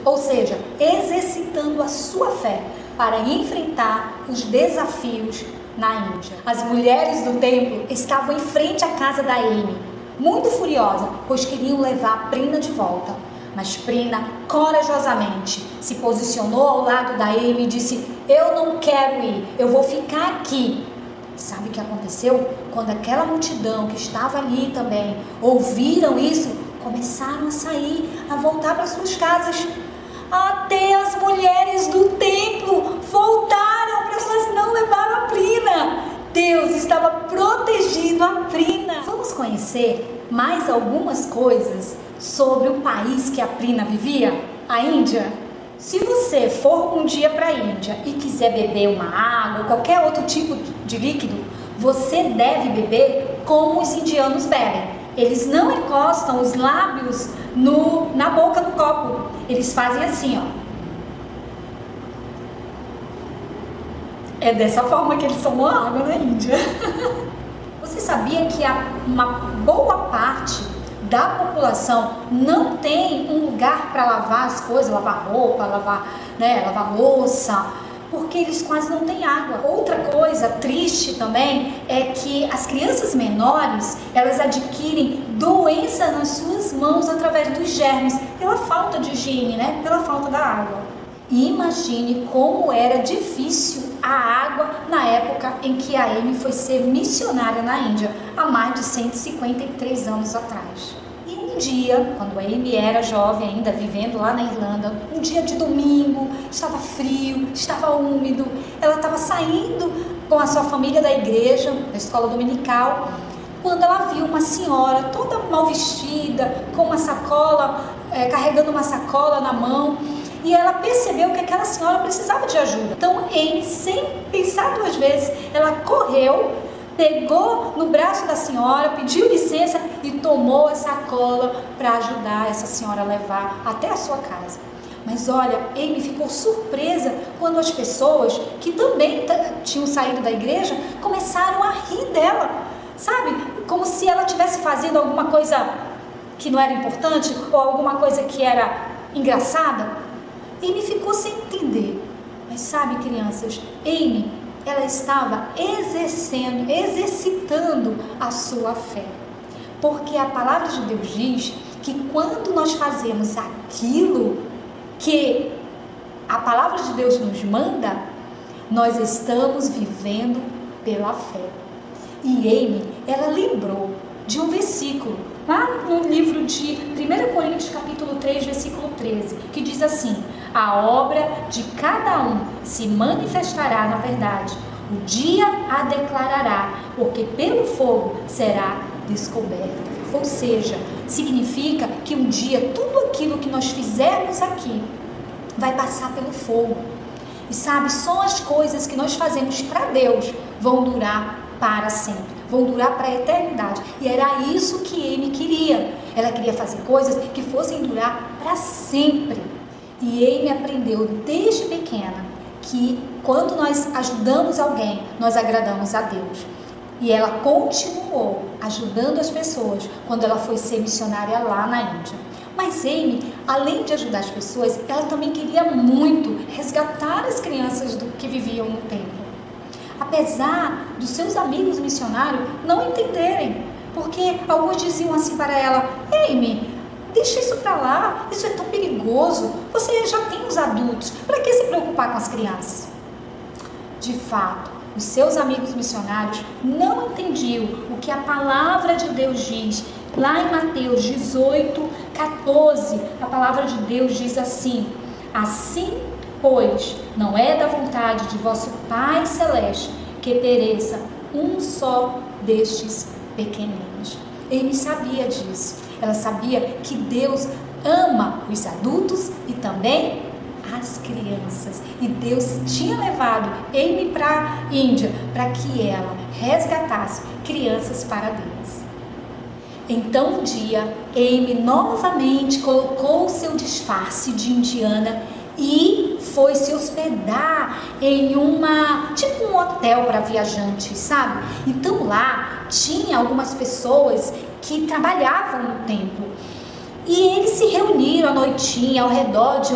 ou seja, exercitando a sua fé para enfrentar os desafios na Índia. As mulheres do templo estavam em frente à casa da Amy, muito furiosas, pois queriam levar Prina de volta. Mas Prina, corajosamente, se posicionou ao lado da Amy e disse: eu não quero ir, eu vou ficar aqui. Sabe o que aconteceu? Quando aquela multidão que estava ali também ouviram isso, começaram a sair, a voltar para suas casas. Até as mulheres do templo voltaram, para elas não levaram a Prina. Deus estava protegendo a Prina. Vamos conhecer mais algumas coisas sobre o país que a Prina vivia, a Índia? Se você for um dia para a Índia e quiser beber uma água, qualquer outro tipo de líquido, você deve beber como os indianos bebem. Eles não encostam os lábios na boca do copo. Eles fazem assim, ó. É dessa forma que eles tomam água na Índia. Você sabia que uma boa parte da população não tem um lugar para lavar as coisas, lavar roupa, lavar louça, porque eles quase não têm água. Outra coisa triste também é que as crianças menores, elas adquirem doença nas suas mãos através dos germes, pela falta de higiene, pela falta da água. E imagine como era difícil a água na época em que a Amy foi ser missionária na Índia, há mais de 153 anos atrás. E um dia, quando a Amy era jovem ainda, vivendo lá na Irlanda, um dia de domingo, estava frio, estava úmido, ela estava saindo com a sua família da igreja, da escola dominical, quando ela viu uma senhora toda mal vestida, com uma sacola, carregando uma sacola na mão, e ela percebeu que aquela senhora precisava de ajuda. Então, Amy, sem pensar duas vezes, ela correu, pegou no braço da senhora, pediu licença e tomou a sacola para ajudar essa senhora a levar até a sua casa. Mas olha, Amy ficou surpresa quando as pessoas que também tinham saído da igreja começaram a rir dela, sabe? Como se ela estivesse fazendo alguma coisa que não era importante ou alguma coisa que era engraçada. Amy ficou sem entender. Mas sabe, crianças, Amy, ela estava exercitando a sua fé. Porque a palavra de Deus diz que quando nós fazemos aquilo que a palavra de Deus nos manda, nós estamos vivendo pela fé. E Amy, ela lembrou de um versículo lá no livro de 1 Coríntios capítulo 3, versículo 13, que diz assim: a obra de cada um se manifestará na verdade, o dia a declarará, porque pelo fogo será descoberta. Ou seja, significa que um dia tudo aquilo que nós fizermos aqui vai passar pelo fogo. E sabe, só as coisas que nós fazemos para Deus vão durar para sempre, vão durar para a eternidade. E era isso que Amy queria. Ela queria fazer coisas que fossem durar para sempre. E Amy aprendeu desde pequena que quando nós ajudamos alguém, nós agradamos a Deus. E ela continuou ajudando as pessoas quando ela foi ser missionária lá na Índia. Mas Amy, além de ajudar as pessoas, ela também queria muito resgatar as crianças que viviam no templo. Apesar dos seus amigos missionários não entenderem, porque alguns diziam assim para ela: Amy, deixa isso para lá, isso é tão perigoso, você já tem os adultos, para que se preocupar com as crianças? De fato, os seus amigos missionários não entendiam o que a palavra de Deus diz. Lá em Mateus 18, 14, a palavra de Deus diz assim: assim, pois, não é da vontade de vosso Pai Celeste que pereça um só destes pequeninos. Amy sabia disso. Ela sabia que Deus ama os adultos e também as crianças. E Deus tinha levado Amy para a Índia para que ela resgatasse crianças para Deus. Então um dia, Amy novamente colocou o seu disfarce de indiana e foi se hospedar em um hotel para viajantes, sabe? Então lá tinha algumas pessoas que trabalhavam no templo. E eles se reuniram à noitinha ao redor de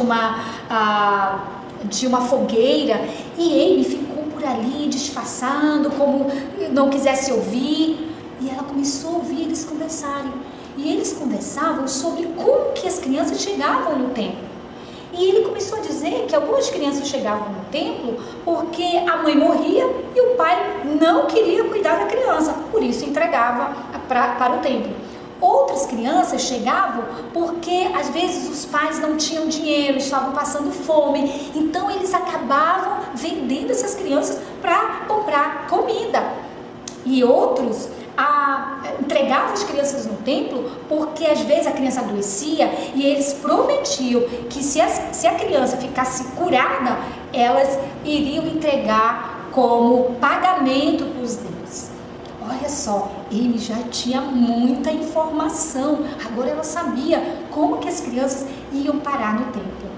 uma fogueira, e ele ficou por ali disfarçando, como não quisesse ouvir, e ela começou a ouvir eles conversarem. E eles conversavam sobre como que as crianças chegavam no templo. E ele começou a dizer que algumas crianças chegavam no templo porque a mãe morria e o pai não queria cuidar da criança, por isso entregava para o templo. Outras crianças chegavam porque às vezes os pais não tinham dinheiro, estavam passando fome, então eles acabavam vendendo essas crianças para comprar comida. E outros entregavam as crianças no templo porque às vezes a criança adoecia e eles prometiam que se a criança ficasse curada, elas iriam entregar como pagamento para os deuses. Olha só, ele já tinha muita informação, agora ela sabia como que as crianças iam parar no templo.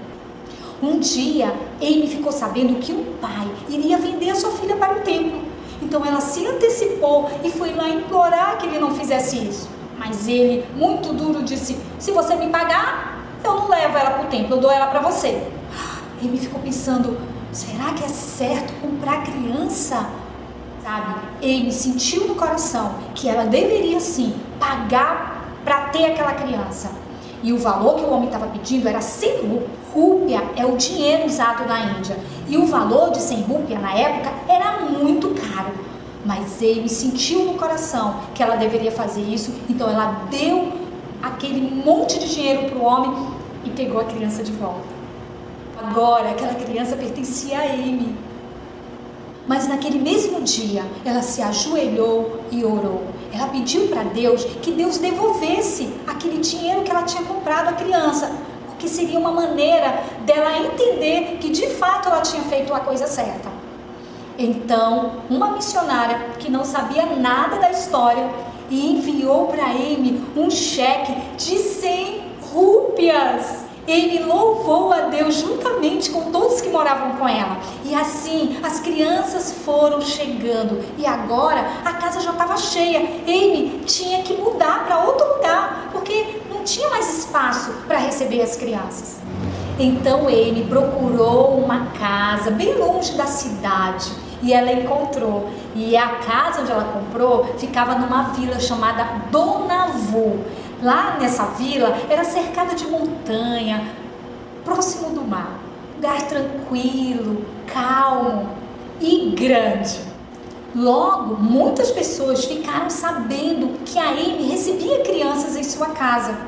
Um dia, Amy ficou sabendo que o pai iria vender a sua filha para o templo. Então ela se antecipou e foi lá implorar que ele não fizesse isso. Mas ele, muito duro, disse: se você me pagar, eu não levo ela para o templo, eu dou ela para você. Ele ficou pensando: será que é certo comprar criança? Sabe, ele sentiu no coração que ela deveria sim pagar para ter aquela criança. E o valor que o homem estava pedindo era 100 rúpias. Rúpia é o dinheiro usado na Índia. E o valor de 100 rúpias na época era muito caro. Mas ele sentiu no coração que ela deveria fazer isso. Então ela deu aquele monte de dinheiro para o homem e pegou a criança de volta. Agora aquela criança pertencia a Amy. Mas naquele mesmo dia ela se ajoelhou e orou. Ela pediu para Deus que Deus devolvesse aquele dinheiro que ela tinha comprado à criança, porque seria uma maneira dela entender que de fato ela tinha feito a coisa certa. Então, uma missionária que não sabia nada da história enviou para Amy um cheque de 100 rúpias. Ele louvou a Deus juntamente com todos que moravam com ela. E assim, as crianças foram chegando. E agora, a casa já estava cheia. Amy tinha que mudar para outro lugar, porque não tinha mais espaço para receber as crianças. Então, Amy procurou uma casa bem longe da cidade. E ela encontrou. E a casa onde ela comprou ficava numa vila chamada Donavu. Lá nessa vila era cercada de montanha, próximo do mar. Lugar tranquilo, calmo e grande. Logo, muitas pessoas ficaram sabendo que a Amy recebia crianças em sua casa.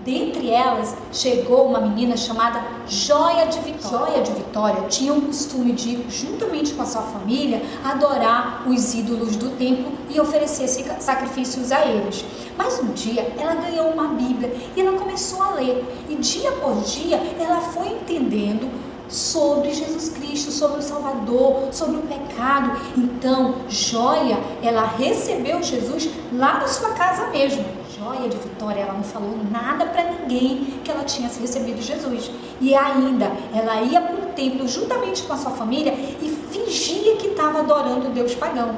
Dentre elas, chegou uma menina chamada Joia de Vitória. Joia de Vitória tinha o costume de, juntamente com a sua família, adorar os ídolos do templo e oferecer sacrifícios a eles. Mas um dia, ela ganhou uma Bíblia e ela começou a ler. E dia por dia, ela foi entendendo sobre Jesus Cristo, sobre o Salvador, sobre o pecado. Então, Joia, ela recebeu Jesus lá na sua casa mesmo. Joia de Vitória, ela não falou nada para ninguém que ela tinha recebido Jesus. E ainda, ela ia para o templo juntamente com a sua família e fingia que estava adorando o Deus pagão.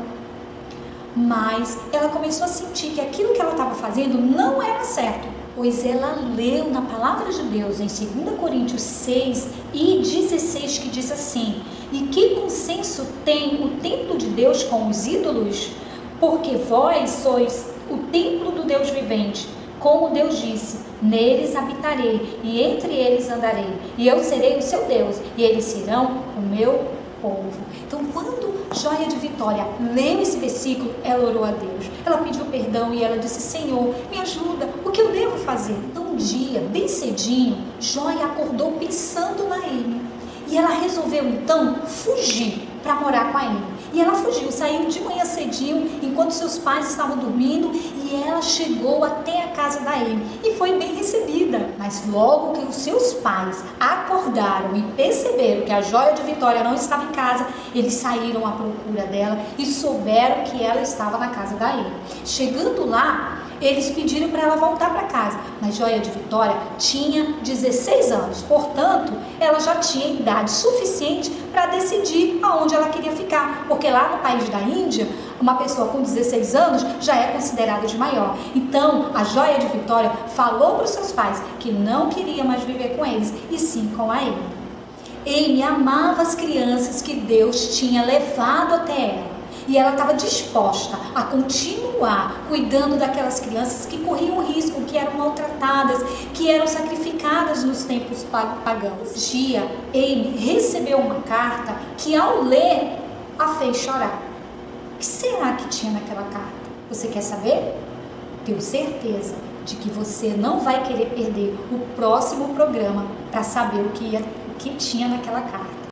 Mas ela começou a sentir que aquilo que ela estava fazendo não era certo, pois ela leu na palavra de Deus em 2 Coríntios 6 e 16 que diz assim: e que consenso tem o templo de Deus com os ídolos? Porque vós sois o templo do Deus vivente. Como Deus disse: neles habitarei e entre eles andarei, e eu serei o seu Deus e eles serão o meu povo. Então, quando Joia de Vitória leu esse versículo, ela orou a Deus. Ela pediu perdão e ela disse: Senhor, me ajuda, o que eu devo fazer? Então, um dia, bem cedinho, Joia acordou pensando na Amy. E ela resolveu então fugir para morar com a Amy. E ela fugiu, saiu de manhã cedinho, enquanto seus pais estavam dormindo, e ela chegou até a casa da Amy e foi bem recebida. Mas logo que os seus pais acordaram e perceberam que a Joia de Vitória não estava em casa, eles saíram à procura dela e souberam que ela estava na casa da Amy. Chegando lá, eles pediram para ela voltar para casa, mas Joia de Vitória tinha 16 anos, portanto, ela já tinha idade suficiente para decidir aonde ela queria ficar, porque lá no país da Índia, Uma pessoa com 16 anos já é considerada de maior. Então, a Joia de Vitória falou para os seus pais que não queria mais viver com eles, e sim com a Amy. Amy amava as crianças que Deus tinha levado até ela. E ela estava disposta a continuar cuidando daquelas crianças que corriam risco, que eram maltratadas, que eram sacrificadas nos tempos pagãos. Um dia, Amy recebeu uma carta que, ao ler, a fez chorar. O que será que tinha naquela carta? Você quer saber? Tenho certeza de que você não vai querer perder o próximo programa para saber o que tinha naquela carta.